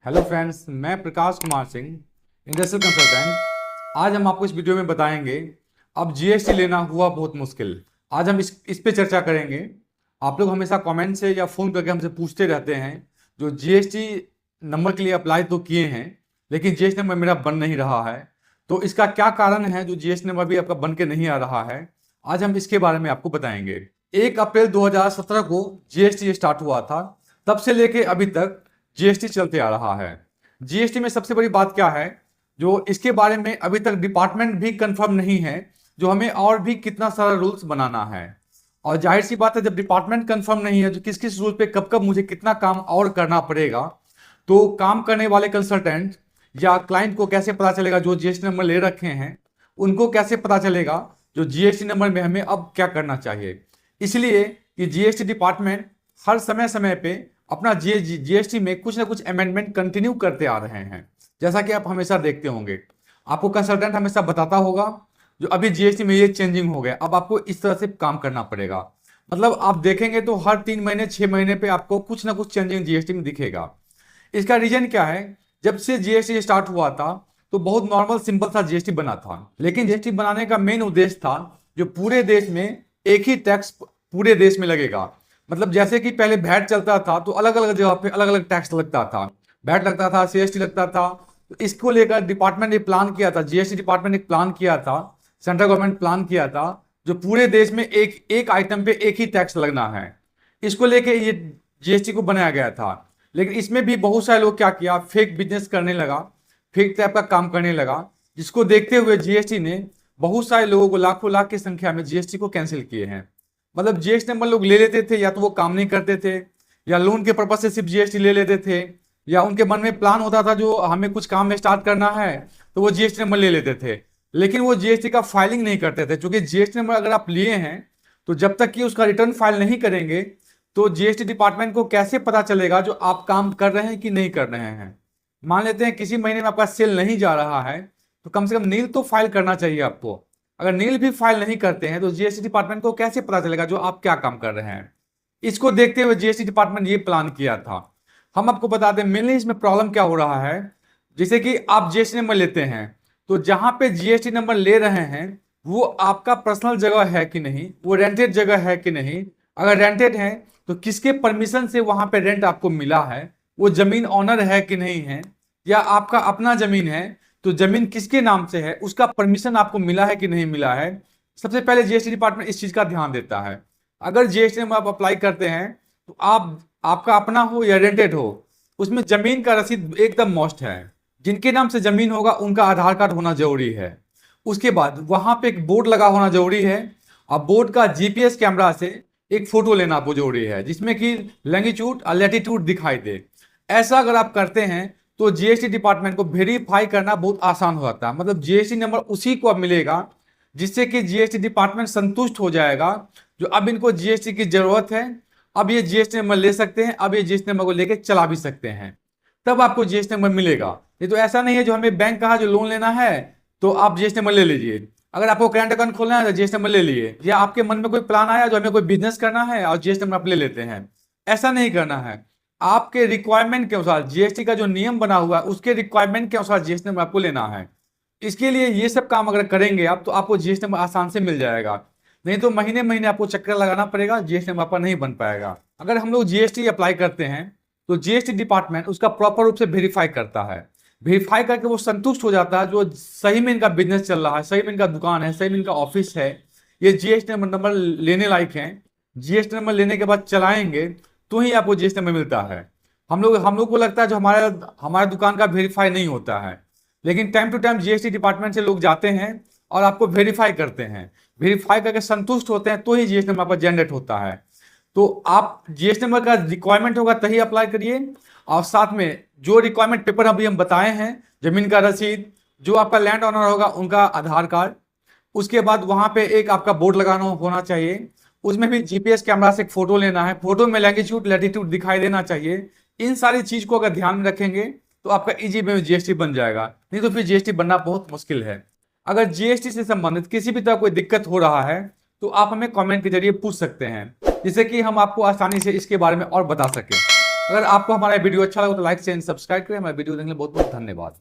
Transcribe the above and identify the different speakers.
Speaker 1: Hello friends, मैं Prakash Kumar Singh, industrial consultant. आज हम आपको इस वीडियो में बताएंगे अब जीएसटी लेना हुआ बहुत मुश्किल। आज हम इस पे चर्चा करेंगे। आप लोग हमेशा कमेंट से या फ़ोन करके हमसे पूछते रहते हैं जो जीएसटी नंबर के लिए अप्लाई तो किए हैं लेकिन जीएसटी नंबर मेरा बन नहीं रहा है। तो इसका क्या कारण है जो जीएसटी नंबर भी आपका बन के नहीं आ रहा है, आज हम इसके बारे में आपको बताएंगे। 1 अप्रैल 2017 को जीएसटी स्टार्ट हुआ था, तब से लेके अभी तक जीएसटी चलते आ रहा है। जीएसटी में सबसे बड़ी बात क्या है, जो इसके बारे में अभी तक डिपार्टमेंट भी कंफर्म नहीं है, जो हमें और भी कितना सारा रूल्स बनाना है। और जाहिर सी बात है, जब डिपार्टमेंट कंफर्म नहीं है जो किस किस रूल पे कब कब मुझे कितना काम और करना पड़ेगा, तो काम करने वाले कंसल्टेंट या क्लाइंट को कैसे पता चलेगा जो जीएसटी नंबर ले रखे हैं, उनको कैसे पता चलेगा जो जीएसटी नंबर में हमें अब क्या करना चाहिए। इसलिए कि जीएसटी डिपार्टमेंट हर समय समय पे अपना जीएसटी में कुछ ना कुछ अमेंडमेंट कंटिन्यू करते आ रहे हैं। जैसा कि आप हमेशा देखते होंगे, आपको कंसल्टेंट हमेशा बताता होगा जो अभी जीएसटी में ये चेंजिंग हो गया, अब आपको इस तरह से काम करना पड़ेगा। मतलब आप देखेंगे तो हर 3 महीने 6 महीने पे आपको कुछ ना कुछ चेंजिंग जीएसटी में दिखेगा। इसका रीजन क्या है, जब से जीएसटी स्टार्ट हुआ था तो बहुत नॉर्मल सिंपल सा जीएसटी बना था, लेकिन जीएसटी बनाने का मेन उद्देश्य था जो पूरे देश में एक ही टैक्स पूरे देश में लगेगा। मतलब जैसे कि पहले वैट चलता था तो अलग अलग जगह पे अलग अलग टैक्स लगता था, वैट लगता था, सीएसटी लगता था। तो इसको लेकर डिपार्टमेंट ने प्लान किया था, जीएसटी डिपार्टमेंट ने प्लान किया था, सेंट्रल गवर्नमेंट प्लान किया था जो पूरे देश में एक एक आइटम पे एक ही टैक्स लगना है। इसको लेके ये जीएसटी को बनाया गया था। लेकिन इसमें भी बहुत सारे लोग क्या किया, फेक बिजनेस करने लगा, फेक टाइप का काम करने लगा, जिसको देखते हुए जीएसटी ने बहुत सारे लोगों को लाखों लाख की संख्या में जीएसटी को कैंसिल किए हैं। मतलब जीएसटी नंबर लोग ले लेते थे, या तो वो काम नहीं करते थे, या लोन के पर्पज से सिर्फ जीएसटी ले लेते थे, या उनके मन में प्लान होता था जो हमें कुछ काम में स्टार्ट करना है तो वो जीएसटी नंबर ले लेते थे, लेकिन वो जीएसटी का फाइलिंग नहीं करते थे। क्योंकि जीएसटी नंबर अगर आप लिए हैं तो जब तक कि उसका रिटर्न फाइल नहीं करेंगे तो जीएसटी डिपार्टमेंट को कैसे पता चलेगा जो आप काम कर रहे हैं कि नहीं कर रहे हैं। मान लेते हैं किसी महीने में आपका सेल नहीं जा रहा है तो कम से कम नील तो फाइल करना चाहिए आपको। अगर नील भी फाइल नहीं करते हैं तो जीएसटी डिपार्टमेंट को कैसे पता चलेगा जो आप क्या काम कर रहे हैं। इसको देखते हुए जीएसटी डिपार्टमेंट ये प्लान किया था। हम आपको बता दें मेनली इसमें प्रॉब्लम क्या हो रहा है। जैसे कि आप जीएसटी नंबर लेते हैं तो जहां पे जीएसटी नंबर ले रहे हैं वो आपका पर्सनल जगह है कि नहीं, वो रेंटेड जगह है कि नहीं। अगर रेंटेड है तो किसके परमिशन से वहां पे रेंट आपको मिला है, वो जमीन ऑनर है कि नहीं है, या आपका अपना जमीन है तो जमीन किसके नाम से है, उसका परमिशन आपको मिला है कि नहीं मिला है। सबसे पहले जीएसटी डिपार्टमेंट इस चीज का ध्यान देता है। अगर जीएसटी में आप अप्लाई करते हैं तो आप आपका अपना हो या रेंटेड हो, उसमें जमीन का रसीद एकदम मस्ट है। जिनके नाम से जमीन होगा उनका आधार कार्ड होना जरूरी है। उसके बाद वहां पे एक बोर्ड लगा होना जरूरी है, और बोर्ड का जीपीएस कैमरा से एक फोटो लेना आपको जरूरी है जिसमें कि लैंगिट्यूड और लैटिट्यूड दिखाई दे। ऐसा अगर आप करते हैं तो जीएसटी डिपार्टमेंट को वेरीफाई करना बहुत आसान हो जाता है। मतलब जीएसटी नंबर उसी को अब मिलेगा जिससे कि जीएसटी डिपार्टमेंट संतुष्ट हो जाएगा जो अब इनको जीएसटी की जरूरत है, अब ये जीएसटी नंबर ले सकते हैं, अब ये जीएसटी नंबर को लेकर चला भी सकते हैं, तब आपको जीएसटी नंबर मिलेगा। ये तो ऐसा नहीं है जो हमें बैंक कहा जो लोन लेना है तो आप जीएसटी नंबर ले लीजिए, अगर आपको करंट अकाउंट खोलना है तो जीएसटी नंबर ले लिए, या आपके मन में कोई प्लान आया जो हमें कोई बिजनेस करना है और जीएसटी नंबर आप ले लेते हैं। ऐसा नहीं करना है। आपके रिक्वायरमेंट के अनुसार जीएसटी का जो नियम बना हुआ है उसके रिक्वायरमेंट के अनुसार जीएसटी नंबर आपको लेना है। इसके लिए ये सब काम अगर करेंगे आप तो आपको जीएसटी नंबर आसान से मिल जाएगा, नहीं तो महीने महीने आपको चक्कर लगाना पड़ेगा, जीएसटी नंबर आपका नहीं बन पाएगा। अगर हम लोग जीएसटी अप्लाई करते हैं तो जीएसटी डिपार्टमेंट उसका प्रॉपर रूप से वेरीफाई करता है। वेरीफाई करके वो संतुष्ट हो जाता है जो सही में इनका बिजनेस चल रहा है, सही में इनका दुकान है, सही में इनका ऑफिस है, ये जीएसटी नंबर लेने लायक है। जीएसटी नंबर लेने के बाद चलाएंगे तो ही आपको जीएसटी नंबर मिलता है। हम लोग को लगता है जो हमारा दुकान का वेरीफाई नहीं होता है, लेकिन time to time GST department से लोग जाते हैं और आपको वेरीफाई करते हैं। वेरीफाई करके संतुष्ट होते हैं तो ही जीएसटी नंबर आपका जनरेट होता है। तो आप जीएसटी नंबर का रिक्वायरमेंट होगा तभी अप्लाई करिए, और साथ में जो रिक्वायरमेंट पेपर अभी हम बताए हैं, जमीन का रसीद, जो आपका लैंड ऑनर होगा उनका आधार कार्ड, उसके बाद वहां पे एक आपका बोर्ड लगाना होना चाहिए, उसमें भी जीपीएस कैमरा से एक फोटो लेना है, फोटो में लैंगिट्यूड लैटिट्यूड दिखाई देना चाहिए। इन सारी चीज को अगर ध्यान में रखेंगे तो आपका इजी में जीएसटी बन जाएगा, नहीं तो फिर जीएसटी बनना बहुत मुश्किल है। अगर जीएसटी से संबंधित किसी भी तरह कोई दिक्कत हो रहा है तो आप हमें कमेंट के जरिए पूछ सकते हैं, जिससे कि हम आपको आसानी से इसके बारे में और बता सकें। अगर आपको हमारा वीडियो अच्छा लगा तो लाइक शेयर सब्सक्राइब करें। हमारे वीडियो देखने के लिए बहुत बहुत धन्यवाद।